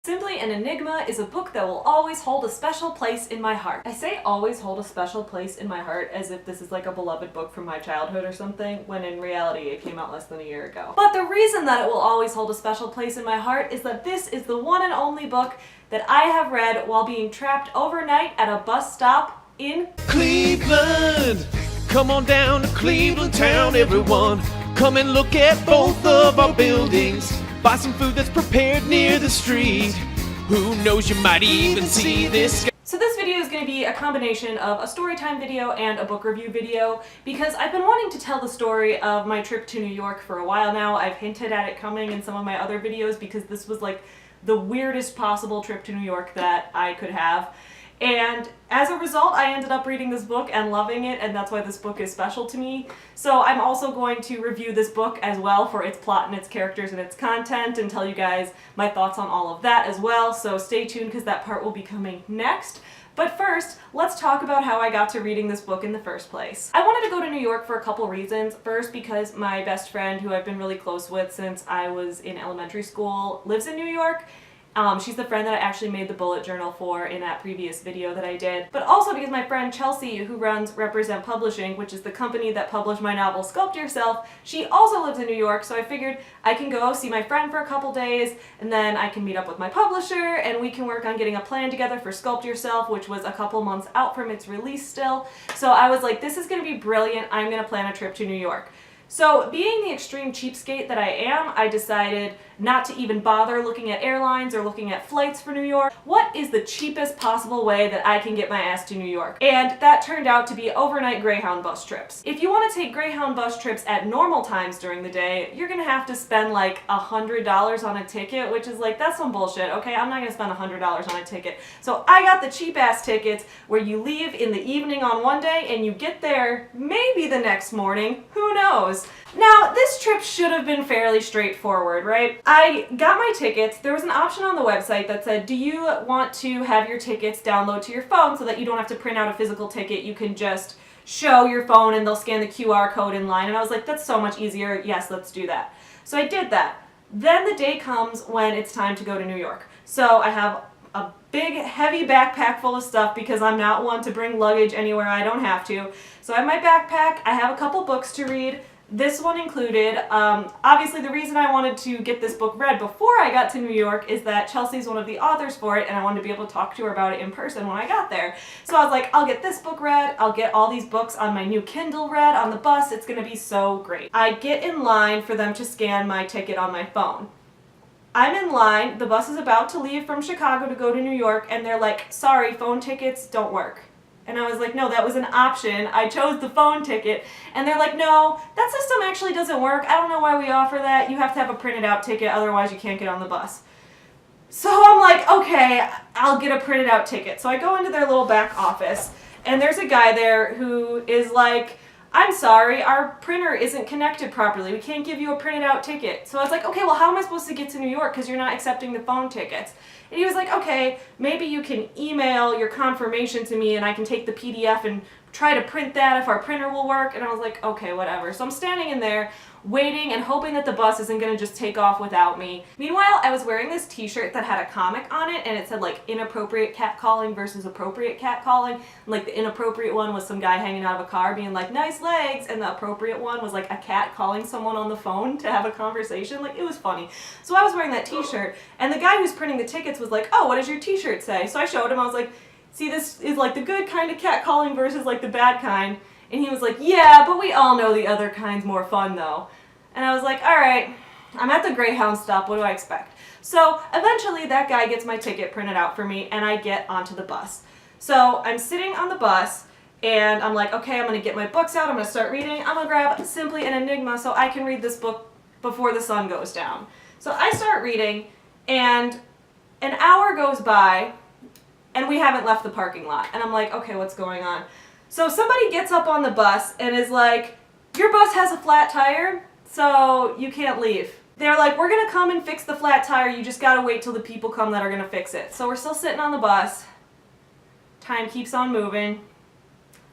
Simply an Enigma is a book that will always hold a special place in my heart. I say always hold a special place in my heart as if this is like a beloved book from my childhood or something, when in reality it came out less than a year ago. But the reason that it will always hold a special place in my heart is that this is the one and only book that I have read while being trapped overnight at a bus stop in Cleveland. Come on down to Cleveland town, everyone. Come and look at both of our buildings. Buy some food that's prepared near the street. Who knows, you might even see this. So this video is going to be a combination of a Storytime video and a book review video because I've been wanting to tell the story of my trip to New York for a while now. I've hinted at it coming in some of my other videos because this was like the weirdest possible trip to New York that I could have. And as a result, I ended up reading this book and loving it, and that's why this book is special to me. So I'm also going to review this book as well for its plot and its characters and its content and tell you guys my thoughts on all of that as well. So stay tuned because that part will be coming next. But first, let's talk about how I got to reading this book in the first place. I wanted to go to New York for a couple reasons. First, because my best friend, who I've been really close with since I was in elementary school, lives in New York. She's the friend that I actually made the bullet journal for in that previous video that I did. But also because my friend Chelsea, who runs Represent Publishing, which is the company that published my novel Sculpt Yourself, she also lives in New York, so I figured I can go see my friend for a couple days, and then I can meet up with my publisher, and we can work on getting a plan together for Sculpt Yourself, which was a couple months out from its release still. So I was like, this is going to be brilliant, I'm going to plan a trip to New York. So being the extreme cheapskate that I am, I decided not to even bother looking at airlines or looking at flights for New York. What is the cheapest possible way that I can get my ass to New York? And that turned out to be overnight Greyhound bus trips. If you want to take Greyhound bus trips at normal times during the day, you're gonna have to spend like $100 on a ticket, which is like, that's some bullshit, okay? I'm not gonna spend $100 on a ticket. So I got the cheap ass tickets where you leave in the evening on one day and you get there maybe the next morning, who knows? Now, this trip should have been fairly straightforward, right? I got my tickets. There was an option on the website that said, do you want to have your tickets download to your phone so that you don't have to print out a physical ticket? You can just show your phone and they'll scan the QR code in line. And I was like, that's so much easier. Yes, let's do that. So I did that. Then the day comes when it's time to go to New York. So I have a big, heavy backpack full of stuff because I'm not one to bring luggage anywhere I don't have to. So I have my backpack. I have a couple books to read. This one included. Obviously the reason I wanted to get this book read before I got to New York is that Chelsea's one of the authors for it and I wanted to be able to talk to her about it in person when I got there. So I was like, I'll get this book read, I'll get all these books on my new Kindle read on the bus, it's gonna be so great. I get in line for them to scan my ticket on my phone. I'm in line, the bus is about to leave from Chicago to go to New York, and they're like, sorry, phone tickets don't work. And I was like, no, that was an option. I chose the phone ticket. And they're like, no, that system actually doesn't work. I don't know why we offer that. You have to have a printed out ticket, otherwise you can't get on the bus. So I'm like, okay, I'll get a printed out ticket. So I go into their little back office, and there's a guy there who is like, I'm sorry, our printer isn't connected properly. We can't give you a printed out ticket. So I was like, okay, well, how am I supposed to get to New York because you're not accepting the phone tickets? And he was like, okay, maybe you can email your confirmation to me and I can take the PDF and try to print that if our printer will work. And I was like, okay, whatever. So I'm standing in there waiting and hoping that the bus isn't going to just take off without me. Meanwhile, I was wearing this t-shirt that had a comic on it and it said like inappropriate catcalling versus appropriate catcalling. And like the inappropriate one was some guy hanging out of a car being like, nice legs, and the appropriate one was like a cat calling someone on the phone to have a conversation. Like, it was funny. So I was wearing that t-shirt and the guy who's printing the tickets was like, oh, what does your t-shirt say? So I showed him, I was like, see, this is like the good kind of catcalling versus like the bad kind. And he was like, yeah, but we all know the other kind's more fun though. And I was like, all right, I'm at the Greyhound stop, what do I expect? So eventually that guy gets my ticket printed out for me and I get onto the bus. So I'm sitting on the bus and I'm like, okay, I'm gonna get my books out, I'm gonna start reading, I'm gonna grab Simply an Enigma so I can read this book before the sun goes down. So I start reading and an hour goes by and we haven't left the parking lot. And I'm like, okay, what's going on? So somebody gets up on the bus and is like, your bus has a flat tire, so you can't leave. They're like, we're gonna come and fix the flat tire, you just gotta wait till the people come that are gonna fix it. So we're still sitting on the bus, time keeps on moving,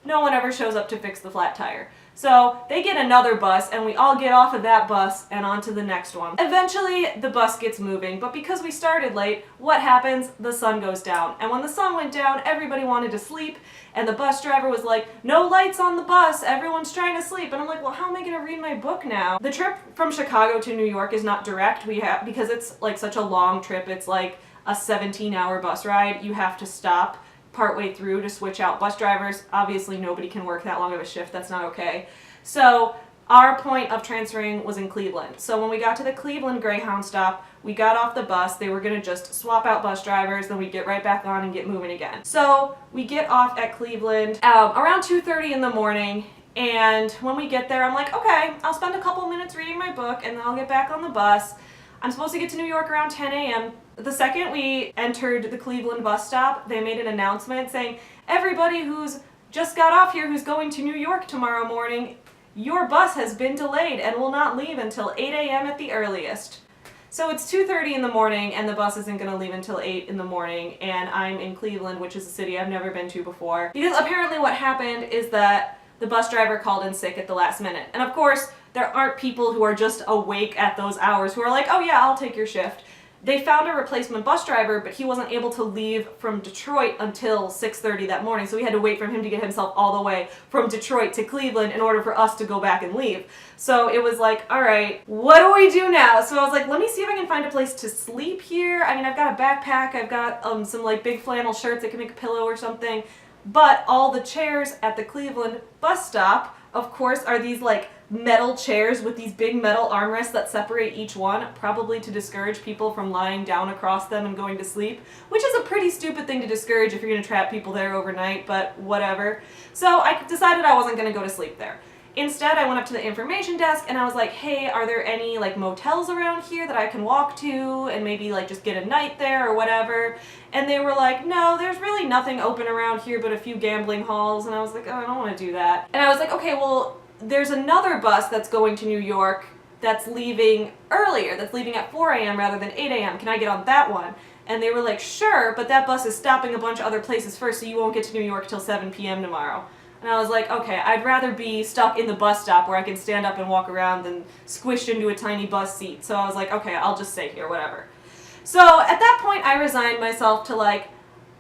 no one ever shows up to fix the flat tire. So they get another bus and we all get off of that bus and onto the next one. Eventually the bus gets moving, but because we started late, what happens? The sun goes down. And when the sun went down, everybody wanted to sleep, and the bus driver was like, no lights on the bus, everyone's trying to sleep. And I'm like, well, how am I gonna read my book now? The trip from Chicago to New York is not direct. Because it's like such a long trip, it's like a 17-hour bus ride. You have to stop partway through to switch out bus drivers. Obviously nobody can work that long of a shift, that's not okay. So our point of transferring was in Cleveland. So when we got to the Cleveland Greyhound stop, we got off the bus, they were gonna just swap out bus drivers, then we'd get right back on and get moving again. So we get off at Cleveland around 2:30 in the morning, and when we get there, I'm like, okay, I'll spend a couple minutes reading my book and then I'll get back on the bus. I'm supposed to get to New York around 10 a.m. The second we entered the Cleveland bus stop, they made an announcement saying, everybody who's just got off here who's going to New York tomorrow morning, your bus has been delayed and will not leave until 8 a.m. at the earliest. So it's 2:30 in the morning and the bus isn't going to leave until 8 in the morning, and I'm in Cleveland, which is a city I've never been to before. Because apparently what happened is that the bus driver called in sick at the last minute. And of course, there aren't people who are just awake at those hours who are like, oh yeah, I'll take your shift. They found a replacement bus driver, but he wasn't able to leave from Detroit until 6:30 that morning, so we had to wait for him to get himself all the way from Detroit to Cleveland in order for us to go back and leave. So it was like, all right, what do we do now? So I was like, let me see if I can find a place to sleep here. I mean, I've got a backpack, I've got some like big flannel shirts that can make a pillow or something, but all the chairs at the Cleveland bus stop, of course, are these like metal chairs with these big metal armrests that separate each one, probably to discourage people from lying down across them and going to sleep, which is a pretty stupid thing to discourage if you're going to trap people there overnight, but whatever. So I decided I wasn't going to go to sleep there. Instead, I went up to the information desk and I was like, hey, are there any like motels around here that I can walk to and maybe like just get a night there or whatever? And they were like, no, there's really nothing open around here but a few gambling halls. And I was like, oh, I don't want to do that. And I was like, okay, well, there's another bus that's going to New York that's leaving earlier, that's leaving at 4 a.m. rather than 8 a.m. Can I get on that one? And they were like, sure, but that bus is stopping a bunch of other places first, so you won't get to New York till 7 p.m. tomorrow. And I was like, okay, I'd rather be stuck in the bus stop where I can stand up and walk around than squished into a tiny bus seat. So I was like, okay, I'll just stay here, whatever. So at that point, I resigned myself to like,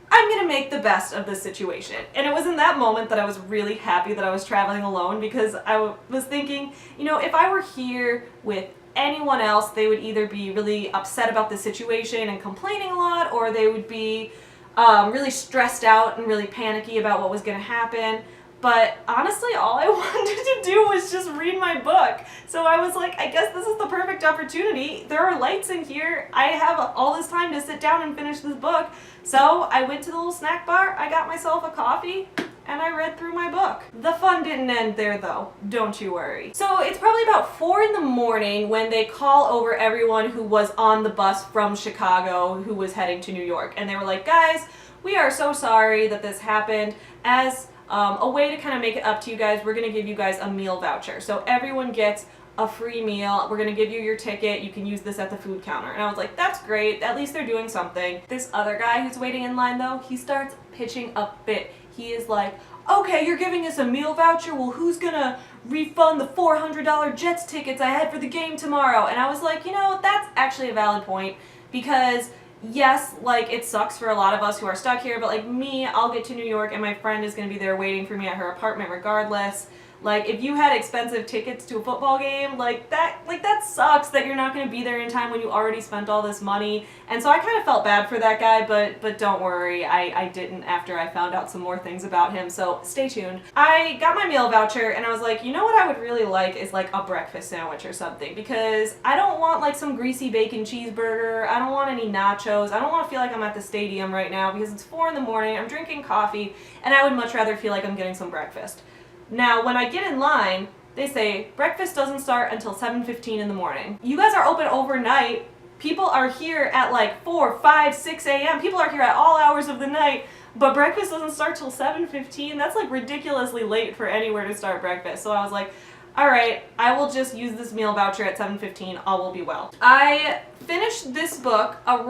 I'm gonna make the best of this situation. And it was in that moment that I was really happy that I was traveling alone, because I was thinking, you know, if I were here with anyone else, they would either be really upset about the situation and complaining a lot, or they would be really stressed out and really panicky about what was gonna happen. But honestly, all I wanted to do was just read my book. So I was like, I guess this is the perfect opportunity. There are lights in here. I have all this time to sit down and finish this book. So I went to the little snack bar, I got myself a coffee, and I read through my book. The fun didn't end there though, don't you worry. So it's probably about 4 in the morning when they call over everyone who was on the bus from Chicago who was heading to New York. And they were like, guys, we are so sorry that this happened. As a way to kind of make it up to you guys, we're going to give you guys a meal voucher. So everyone gets a free meal. We're going to give you your ticket. You can use this at the food counter. And I was like, that's great. At least they're doing something. This other guy who's waiting in line though, he starts pitching a fit. He is like, okay, you're giving us a meal voucher? Well, who's going to refund the $400 Jets tickets I had for the game tomorrow? And I was like, you know, that's actually a valid point, because yes, like, it sucks for a lot of us who are stuck here, but like me, I'll get to New York and my friend is going to be there waiting for me at her apartment regardless. Like, if you had expensive tickets to a football game, like that sucks that you're not going to be there in time when you already spent all this money. And so I kind of felt bad for that guy, but don't worry, I didn't after I found out some more things about him, so stay tuned. I got my meal voucher and I was like, you know what I would really like is like a breakfast sandwich or something, because I don't want like some greasy bacon cheeseburger, I don't want any nachos, I don't want to feel like I'm at the stadium right now because it's 4 in the morning, I'm drinking coffee, and I would much rather feel like I'm getting some breakfast. Now, when I get in line, they say breakfast doesn't start until 7:15 in the morning. You guys are open overnight. People are here at like 4, 5, 6 a.m. People are here at all hours of the night, but breakfast doesn't start till 7:15. That's like ridiculously late for anywhere to start breakfast. So I was like, all right, I will just use this meal voucher at 7:15. All will be well. I finished this book right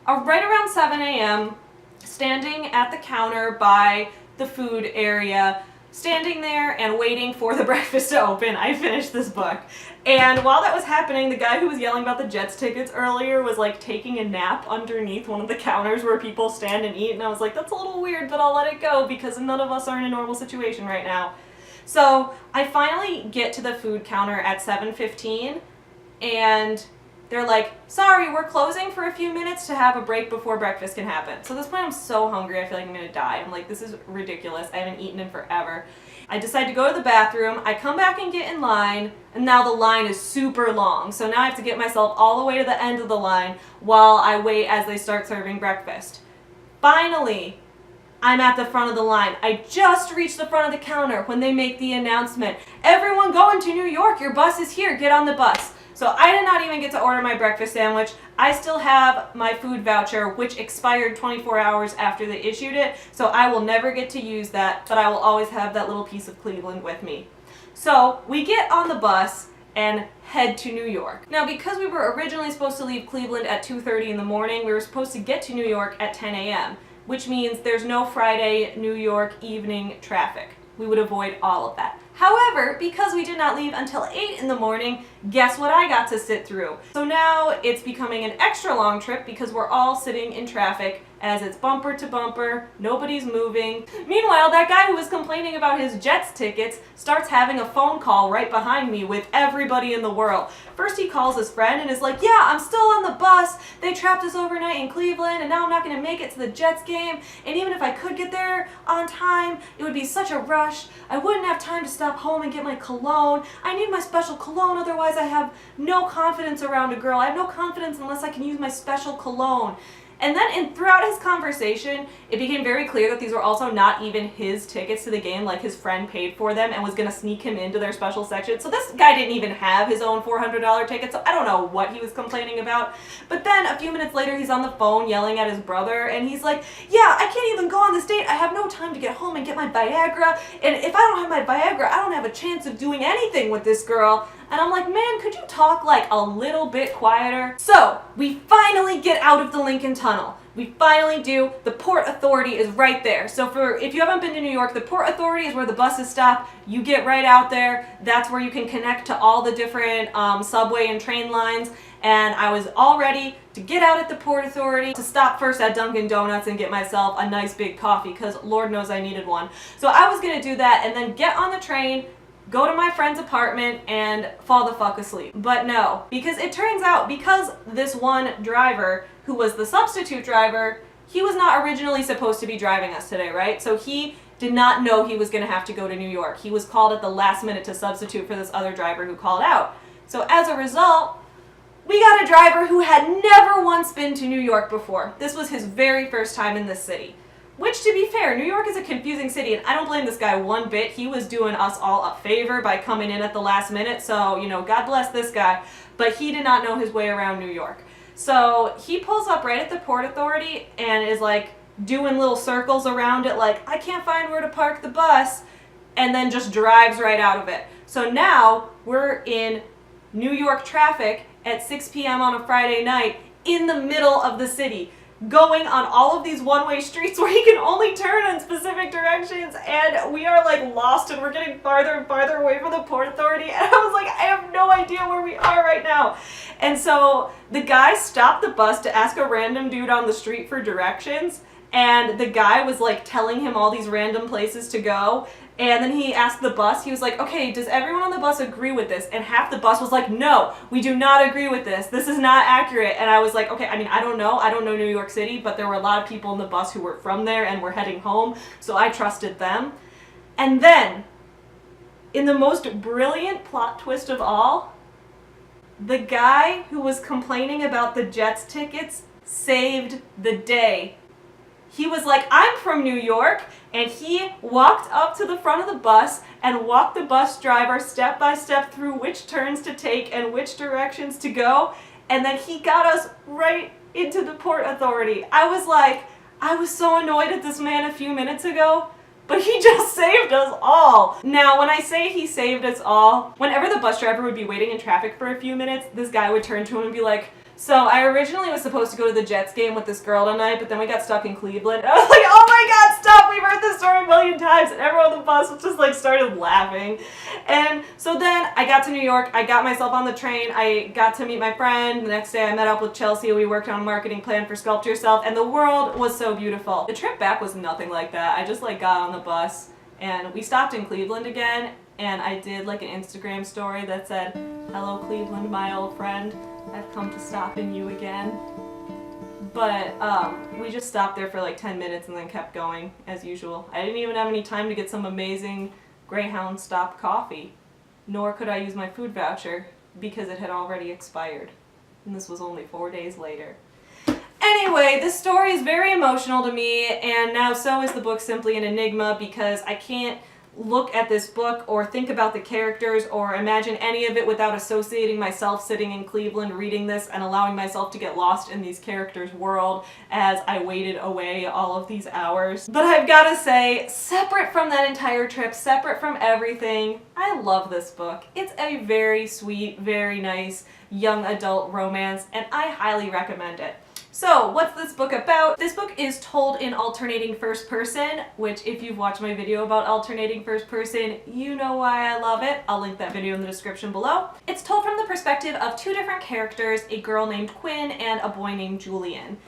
around 7 a.m. standing at the counter by the food area. standing there and waiting for the breakfast to open, I finished this book. And while that was happening, the guy who was yelling about the Jets tickets earlier was like taking a nap underneath one of the counters where people stand and eat, and I was like, that's a little weird, but I'll let it go because none of us are in a normal situation right now. So I finally get to the food counter at 7:15, and they're like, sorry, we're closing for a few minutes to have a break before breakfast can happen. So at this point I'm so hungry, I feel like I'm gonna die. I'm like, this is ridiculous. I haven't eaten in forever. I decide to go to the bathroom, I come back and get in line, and now the line is super long. So now I have to get myself all the way to the end of the line while I wait as they start serving breakfast. Finally, I'm at the front of the line. I just reached the front of the counter when they make the announcement, everyone going to New York, your bus is here, get on the bus. So I did not even get to order my breakfast sandwich. I still have my food voucher, which expired 24 hours after they issued it, so I will never get to use that, but I will always have that little piece of Cleveland with me. So we get on the bus and head to New York. Now, because we were originally supposed to leave Cleveland at 2:30 in the morning, we were supposed to get to New York at 10 a.m., which means there's no Friday New York evening traffic. We would avoid all of that. However, because we did not leave until 8 in the morning, guess what I got to sit through? So now it's becoming an extra long trip because we're all sitting in traffic as it's bumper to bumper, nobody's moving. Meanwhile, that guy who was complaining about his Jets tickets starts having a phone call right behind me with everybody in the world. First he calls his friend and is like, yeah, I'm still on the bus. They trapped us overnight in Cleveland and now I'm not gonna make it to the Jets game. And even if I could get there on time, it would be such a rush. I wouldn't have time to stop home and get my cologne. I need my special cologne, otherwise I have no confidence around a girl. I have no confidence unless I can use my special cologne. And then throughout his conversation, it became very clear that these were also not even his tickets to the game, like his friend paid for them and was gonna sneak him into their special section. So this guy didn't even have his own $400 ticket, so I don't know what he was complaining about. But then a few minutes later, he's on the phone yelling at his brother, and he's like, yeah, I can't even go on this date. I have no time to get home and get my Viagra, and if I don't have my Viagra, I don't have a chance of doing anything with this girl. And I'm like, man, could you talk like a little bit quieter? So we finally get out of the Lincoln Tunnel. We finally do. The Port Authority is right there. So if you haven't been to New York, the Port Authority is where the buses stop. You get right out there. That's where you can connect to all the different subway and train lines. And I was all ready to get out at the Port Authority, to stop first at Dunkin' Donuts and get myself a nice big coffee, because Lord knows I needed one. So I was gonna do that and then get on the train, go to my friend's apartment, and fall the fuck asleep. But no, because it turns out, because this one driver, who was the substitute driver, he was not originally supposed to be driving us today, right? So he did not know he was gonna have to go to New York. He was called at the last minute to substitute for this other driver who called out. So as a result, we got a driver who had never once been to New York before. This was his very first time in this city. Which, to be fair, New York is a confusing city, and I don't blame this guy one bit. He was doing us all a favor by coming in at the last minute, so, you know, God bless this guy. But he did not know his way around New York. So he pulls up right at the Port Authority and is, like, doing little circles around it, like, I can't find where to park the bus, and then just drives right out of it. So now we're in New York traffic at 6 p.m. on a Friday night in the middle of the city, going on all of these one-way streets where he can only turn in specific directions, and we are like lost and we're getting farther and farther away from the Port Authority, and I was like, I have no idea where we are right now. And so the guy stopped the bus to ask a random dude on the street for directions, and the guy was like telling him all these random places to go. And then he asked the bus, he was like, okay, does everyone on the bus agree with this? And half the bus was like, no, we do not agree with this. This is not accurate. And I was like, okay, I mean, I don't know New York City, but there were a lot of people in the bus who were from there and were heading home, so I trusted them. And then, in the most brilliant plot twist of all, the guy who was complaining about the Jets tickets saved the day. He was like, I'm from New York, and he walked up to the front of the bus and walked the bus driver step by step through which turns to take and which directions to go, and then he got us right into the Port Authority. I was so annoyed at this man a few minutes ago, but he just saved us all. Now, when I say he saved us all, whenever the bus driver would be waiting in traffic for a few minutes, this guy would turn to him and be like, So I originally was supposed to go to the Jets game with this girl tonight, but then we got stuck in Cleveland. And I was like, oh my god, stop! We've heard this story a million times. And everyone on the bus just like started laughing. And so then I got to New York. I got myself on the train. I got to meet my friend. The next day I met up with Chelsea. We worked on a marketing plan for Sculpt Yourself. And the world was so beautiful. The trip back was nothing like that. I just like got on the bus and we stopped in Cleveland again. And I did like an Instagram story that said, hello Cleveland, my old friend. I've come to stop in you again. But we just stopped there for like 10 minutes and then kept going as usual. I didn't even have any time to get some amazing Greyhound stop coffee. Nor could I use my food voucher because it had already expired. And this was only 4 days later. Anyway, this story is very emotional to me, and now so is the book simply an enigma because I can't look at this book or think about the characters or imagine any of it without associating myself sitting in Cleveland reading this and allowing myself to get lost in these characters' world as I waited away all of these hours. But I've got to say, separate from that entire trip, separate from everything, I love this book. It's a very sweet, very nice young adult romance, and I highly recommend it. So, what's this book about? This book is told in alternating first person, which if you've watched my video about alternating first person, you know why I love it. I'll link that video in the description below. It's told from the perspective of two different characters, a girl named Quinn and a boy named Julian.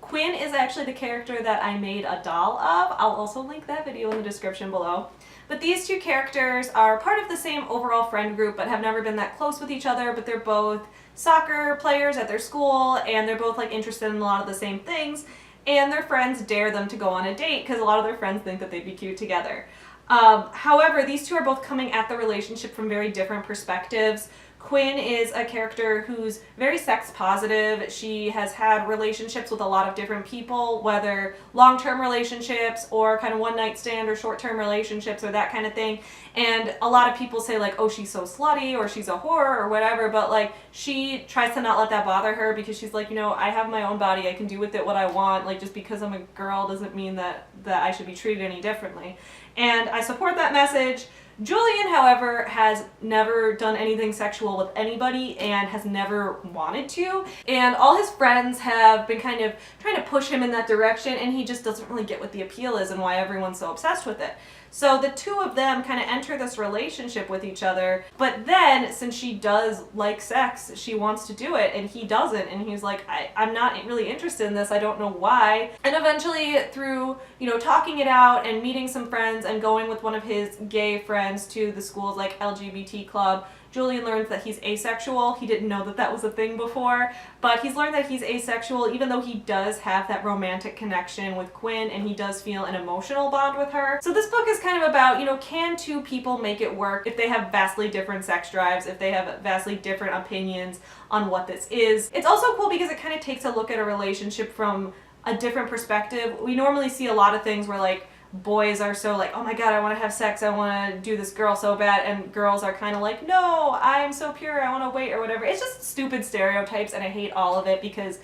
Quinn is actually the character that I made a doll of. I'll also link that video in the description below. But these two characters are part of the same overall friend group but have never been that close with each other, but they're both soccer players at their school and they're both like interested in a lot of the same things, and their friends dare them to go on a date because a lot of their friends think that they'd be cute together. However, these two are both coming at the relationship from very different perspectives. Quinn is a character who's very sex positive. She has had relationships with a lot of different people, whether long-term relationships or kind of one-night stand or short-term relationships or that kind of thing. And a lot of people say like, oh, she's so slutty or she's a whore or whatever, but like she tries to not let that bother her because she's like, you know, I have my own body. I can do with it what I want. Like just because I'm a girl doesn't mean that I should be treated any differently. And I support that message. Julian, however, has never done anything sexual with anybody and has never wanted to. And all his friends have been kind of trying to push him in that direction, and he just doesn't really get what the appeal is and why everyone's so obsessed with it. So the two of them kind of enter this relationship with each other, but then since she does like sex, she wants to do it and he doesn't, and he's like, I'm not really interested in this, I don't know why. And eventually through, you know, talking it out and meeting some friends and going with one of his gay friends to the school's like LGBT club, Julian learns that he's asexual. He didn't know that that was a thing before, but he's learned that he's asexual even though he does have that romantic connection with Quinn and he does feel an emotional bond with her. So this book is kind of about, you know, can two people make it work if they have vastly different sex drives, if they have vastly different opinions on what this is. It's also cool because it kind of takes a look at a relationship from a different perspective. We normally see a lot of things where like boys are so like, oh my god, I want to have sex, I want to do this girl so bad, and girls are kind of like, no, I'm so pure, I want to wait or whatever. It's just stupid stereotypes and I hate all of it because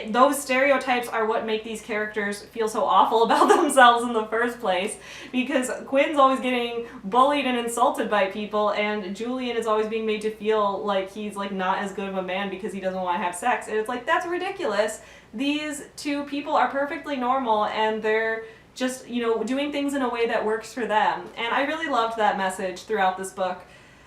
those stereotypes are what make these characters feel so awful about themselves in the first place, because Quinn's always getting bullied and insulted by people and Julian is always being made to feel like he's like not as good of a man because he doesn't want to have sex, and it's like, that's ridiculous. These two people are perfectly normal and they're just, you know, doing things in a way that works for them. And I really loved that message throughout this book.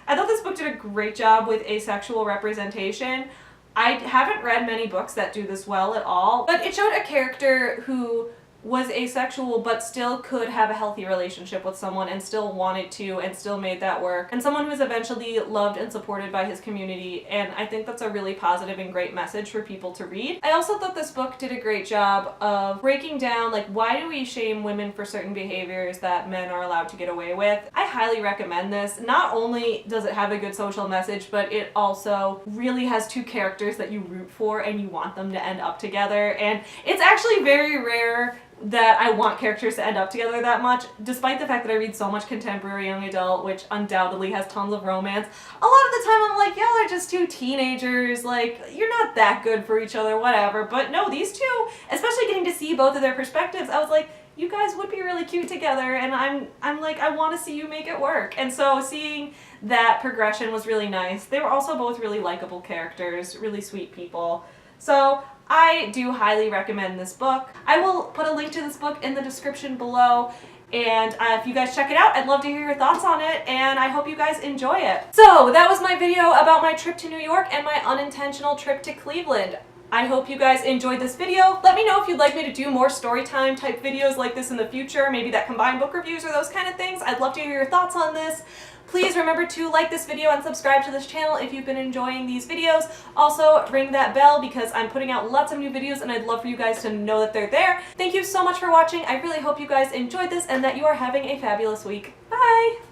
I thought this book did a great job with asexual representation. I haven't read many books that do this well at all, but it showed a character who was asexual but still could have a healthy relationship with someone and still wanted to and still made that work, and someone who was eventually loved and supported by his community, and I think that's a really positive and great message for people to read. I also thought this book did a great job of breaking down like, why do we shame women for certain behaviors that men are allowed to get away with. I highly recommend this. Not only does it have a good social message, but it also really has two characters that you root for and you want them to end up together, and it's actually very rare that I want characters to end up together that much, despite the fact that I read so much contemporary young adult, which undoubtedly has tons of romance. A lot of the time I'm like, yeah, they're just two teenagers, like, you're not that good for each other, whatever. But no, these two, especially getting to see both of their perspectives, I was like, you guys would be really cute together, and I'm like, I want to see you make it work. And so seeing that progression was really nice. They were also both really likable characters, really sweet people. So I do highly recommend this book. I will put a link to this book in the description below. And if you guys check it out, I'd love to hear your thoughts on it, and I hope you guys enjoy it. So that was my video about my trip to New York and my unintentional trip to Cleveland. I hope you guys enjoyed this video. Let me know if you'd like me to do more story time type videos like this in the future, maybe that combine book reviews or those kind of things. I'd love to hear your thoughts on this. Please remember to like this video and subscribe to this channel if you've been enjoying these videos. Also, ring that bell because I'm putting out lots of new videos and I'd love for you guys to know that they're there. Thank you so much for watching. I really hope you guys enjoyed this and that you are having a fabulous week. Bye!